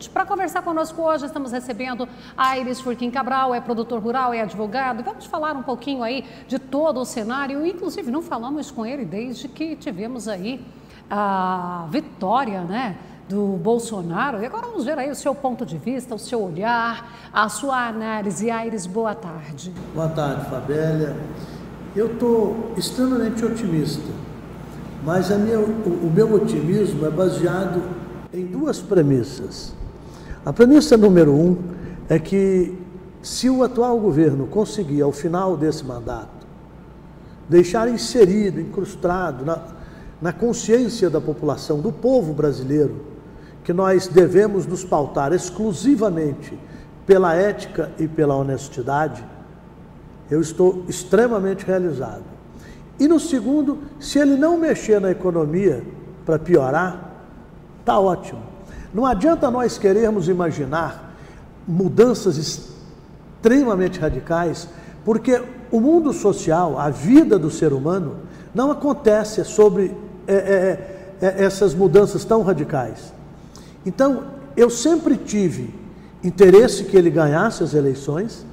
Para conversar conosco hoje, estamos recebendo Aires Furquim Cabral, é produtor rural, é advogado. Vamos falar um pouquinho aí de todo o cenário, inclusive não falamos com ele desde que tivemos aí a vitória, né, do Bolsonaro. E agora vamos ver aí o seu ponto de vista, o seu olhar, a sua análise. Aires, boa tarde. Boa tarde, Fabélia. Eu estou extremamente otimista, mas o meu otimismo é baseado em duas premissas. A premissa número 1 é que, se o atual governo conseguir, ao final desse mandato, deixar inserido, incrustado na consciência da população, do povo brasileiro, que nós devemos nos pautar exclusivamente pela ética e pela honestidade, eu estou extremamente realizado. E no segundo, se ele não mexer na economia para piorar, está ótimo. Não adianta nós querermos imaginar mudanças extremamente radicais, porque o mundo social, a vida do ser humano, não acontece sobre essas mudanças tão radicais. Então, eu sempre tive interesse que ele ganhasse as eleições,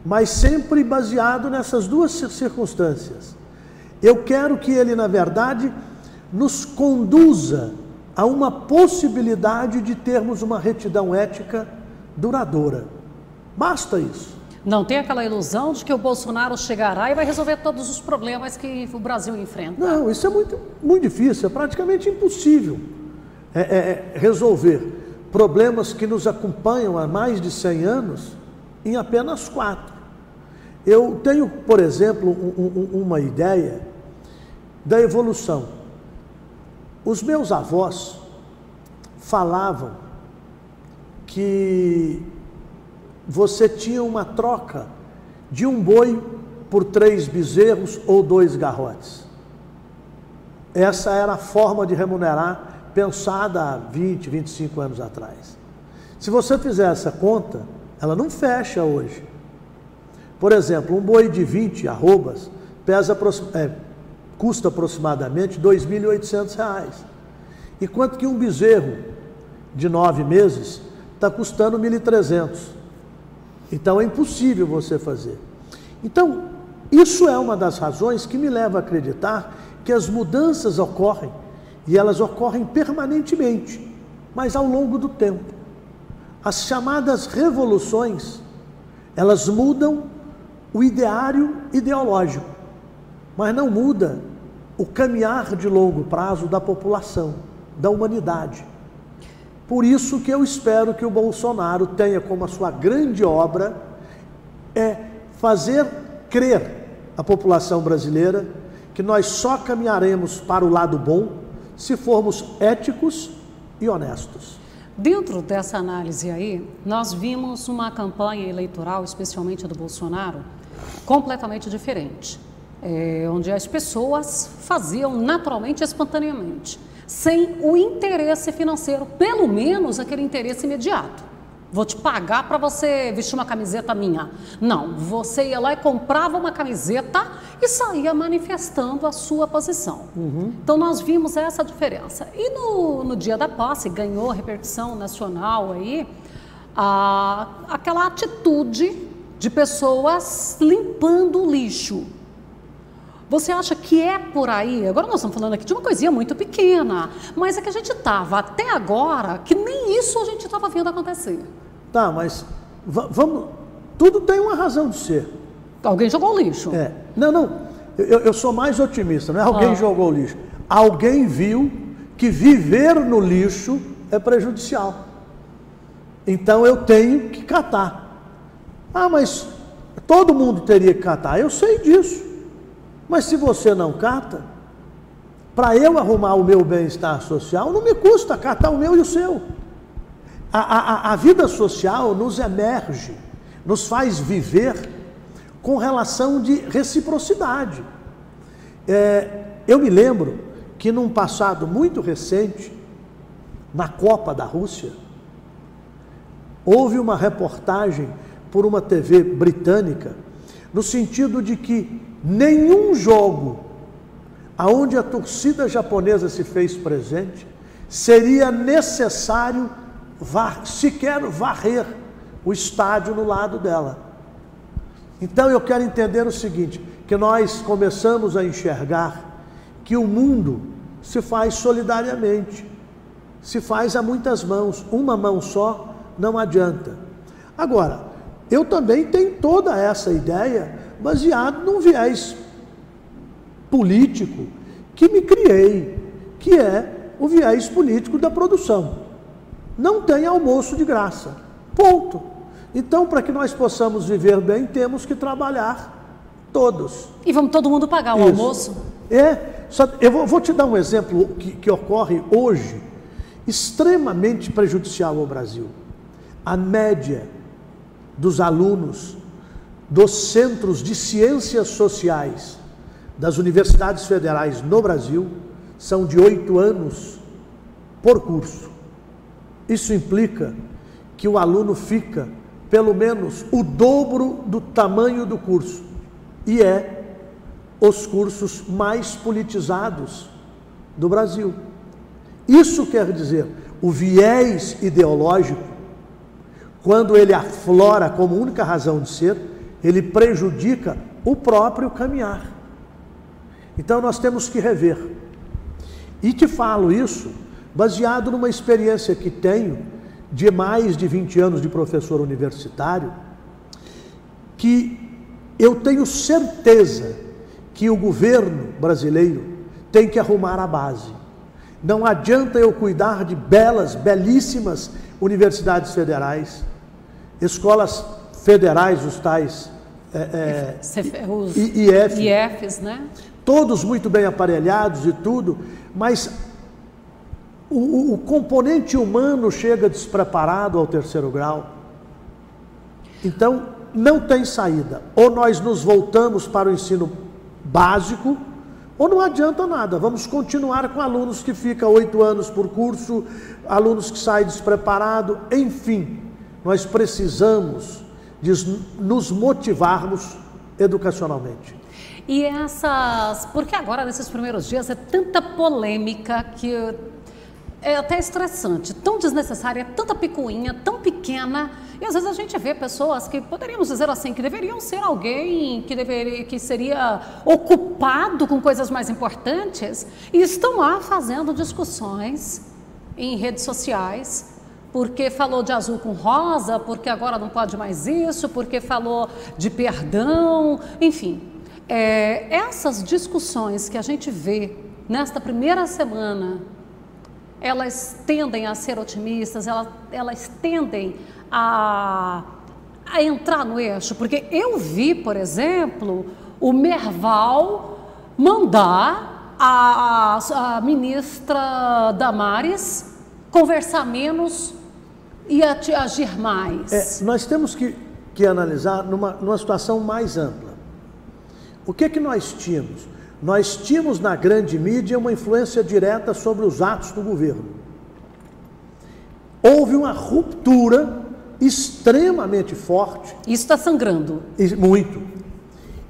mas sempre baseado nessas duas circunstâncias. Eu quero que ele, na verdade, nos conduza a uma possibilidade de termos uma retidão ética duradoura. Basta isso. Não tem aquela ilusão de que o Bolsonaro chegará e vai resolver todos os problemas que o Brasil enfrenta. Não, isso é muito difícil, é praticamente impossível resolver problemas que nos acompanham há mais de 100 anos em apenas 4. Eu tenho, por exemplo, uma ideia da evolução. Os meus avós falavam que você tinha uma troca de um boi por 3 bezerros ou 2 garrotes. Essa era a forma de remunerar pensada há 20, 25 anos atrás. Se você fizer essa conta, ela não fecha hoje. Por exemplo, um boi de 20 arrobas custa aproximadamente R$ 2.800. E quanto que um bezerro de 9 meses está custando R$ 1.300. Então é impossível você fazer. Então, isso é uma das razões que me leva a acreditar que as mudanças ocorrem, e elas ocorrem permanentemente, mas ao longo do tempo. As chamadas revoluções, elas mudam o ideário ideológico, mas não muda o caminhar de longo prazo da população, da humanidade. Por isso que eu espero que o Bolsonaro tenha como a sua grande obra fazer crer a população brasileira que nós só caminharemos para o lado bom se formos éticos e honestos. Dentro dessa análise aí, nós vimos uma campanha eleitoral, especialmente do Bolsonaro, completamente diferente. Onde as pessoas faziam naturalmente, espontaneamente, sem o interesse financeiro, pelo menos aquele interesse imediato. Vou te pagar para você vestir uma camiseta minha. Não, você ia lá e comprava uma camiseta e saía manifestando a sua posição. Então nós vimos essa diferença. E no dia da posse ganhou repercussão nacional aí, aquela atitude de pessoas limpando o lixo. Você acha que é por aí? Agora nós estamos falando aqui de uma coisinha muito pequena, mas é que a gente estava até agora, que nem isso a gente estava vendo acontecer. Tá, mas vamos... Tudo tem uma razão de ser. Alguém jogou o lixo. Não, eu sou mais otimista, não é alguém jogou o lixo. Alguém viu que viver no lixo é prejudicial. Então eu tenho que catar. Mas todo mundo teria que catar, eu sei disso. Mas se você não cata, para eu arrumar o meu bem-estar social, não me custa catar o meu e o seu. A vida social nos emerge, nos faz viver com relação de reciprocidade. Eu me lembro que num passado muito recente, na Copa da Rússia, houve uma reportagem por uma TV britânica, no sentido de que nenhum jogo aonde a torcida japonesa se fez presente seria necessário sequer varrer o estádio no lado dela. Então eu quero entender o seguinte, que nós começamos a enxergar que o mundo se faz solidariamente, se faz a muitas mãos, uma mão só não adianta. Agora, eu também tenho toda essa ideia baseada num viés político que me criei, que é o viés político da produção. Não tem almoço de graça, ponto. Então, para que nós possamos viver bem, temos que trabalhar todos. E vamos todo mundo pagar o almoço? Eu vou te dar um exemplo que ocorre hoje, extremamente prejudicial ao Brasil. A média dos alunos dos centros de ciências sociais das universidades federais no Brasil são de 8 anos por curso. Isso implica que o aluno fica pelo menos o dobro do tamanho do curso. E os cursos mais politizados do Brasil. Isso quer dizer, o viés ideológico, quando ele aflora como única razão de ser, ele prejudica o próprio caminhar. Então nós temos que rever. E te falo isso baseado numa experiência que tenho de mais de 20 anos de professor universitário, que eu tenho certeza que o governo brasileiro tem que arrumar a base. Não adianta eu cuidar de belíssimas universidades federais, escolas federais, os tais IFs, né? Todos muito bem aparelhados e tudo, mas o componente humano chega despreparado ao terceiro grau. Então, não tem saída. Ou nós nos voltamos para o ensino básico, ou não adianta nada. Vamos continuar com alunos que ficam 8 anos por curso, alunos que saem despreparados, enfim. Nós precisamos de nos motivarmos educacionalmente. E porque agora, nesses primeiros dias, é tanta polêmica que é até estressante, tão desnecessária, tanta picuinha, tão pequena, e às vezes a gente vê pessoas que poderíamos dizer assim, que deveriam ser alguém que seria ocupado com coisas mais importantes, e estão lá fazendo discussões em redes sociais, porque falou de azul com rosa, porque agora não pode mais isso, porque falou de perdão, enfim. Essas discussões que a gente vê nesta primeira semana, elas tendem a ser otimistas, elas tendem a entrar no eixo, porque eu vi, por exemplo, o Merval mandar a ministra Damares conversar menos e agir mais. Nós temos que analisar numa situação mais ampla. O que nós tínhamos? Nós tínhamos na grande mídia uma influência direta sobre os atos do governo. Houve uma ruptura extremamente forte. Isso está sangrando. Muito.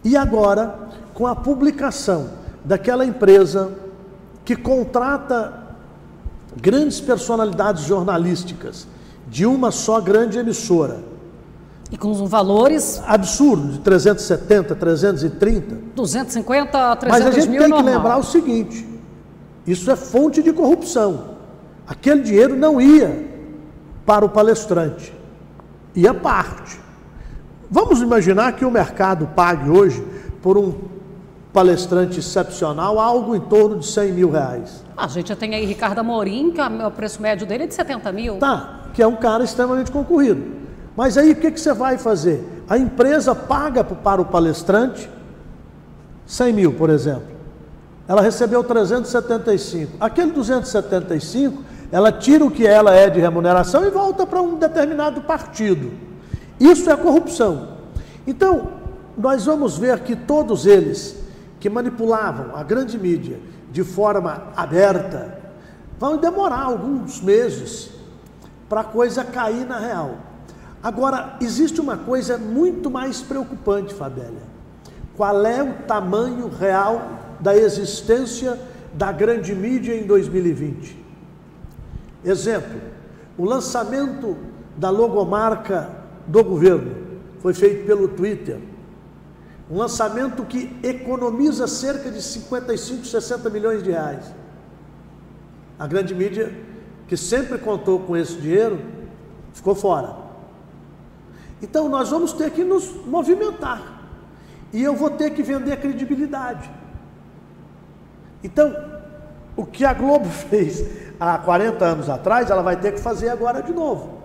E agora, com a publicação daquela empresa que contrata grandes personalidades jornalísticas de uma só grande emissora, e com valores absurdos, de 370, 330. 250, 300 mil. Mas a gente tem normal. que lembrar o seguinte, isso é fonte de corrupção. Aquele dinheiro não ia para o palestrante, ia parte. Vamos imaginar que o mercado pague hoje por um palestrante excepcional algo em torno de 100 mil reais. A gente já tem aí Ricardo Amorim, que o preço médio dele é de 70 mil. Tá, que é um cara extremamente concorrido. Mas aí o que você vai fazer? A empresa paga para o palestrante 100 mil, por exemplo. Ela recebeu 375. Aquele 275, ela tira o que ela é de remuneração e volta para um determinado partido. Isso é corrupção. Então, nós vamos ver que todos eles que manipulavam a grande mídia de forma aberta vão demorar alguns meses para a coisa cair na real. Agora, existe uma coisa muito mais preocupante, Fabélia. Qual é o tamanho real da existência da grande mídia em 2020? Exemplo, O lançamento da logomarca do governo foi feito pelo Twitter. Um lançamento que economiza cerca de 55, 60 milhões de reais. A grande mídia, que sempre contou com esse dinheiro, ficou fora. Então nós vamos ter que nos movimentar. E eu vou ter que vender credibilidade. Então, o que a Globo fez há 40 anos atrás, ela vai ter que fazer agora de novo.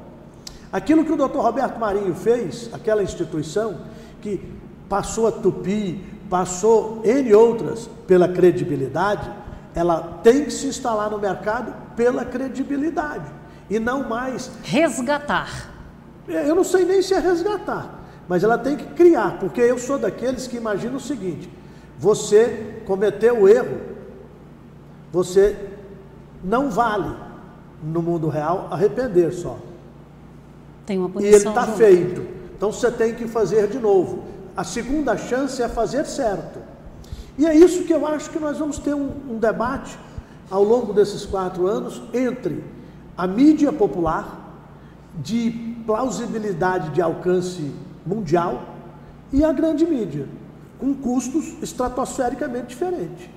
Aquilo que o Dr. Roberto Marinho fez, aquela instituição que passou a Tupi, passou N outras pela credibilidade, ela tem que se instalar no mercado pela credibilidade e não mais resgatar. Eu não sei nem se é resgatar, mas ela tem que criar, porque eu sou daqueles que imaginam o seguinte: você cometeu o erro, você não vale no mundo real arrepender só. Tem uma E punição ele está feito, então você tem que fazer de novo. A segunda chance é fazer certo. E é isso que eu acho que nós vamos ter um debate ao longo desses 4 anos entre a mídia popular, de plausibilidade de alcance mundial, e a grande mídia, com custos estratosfericamente diferentes.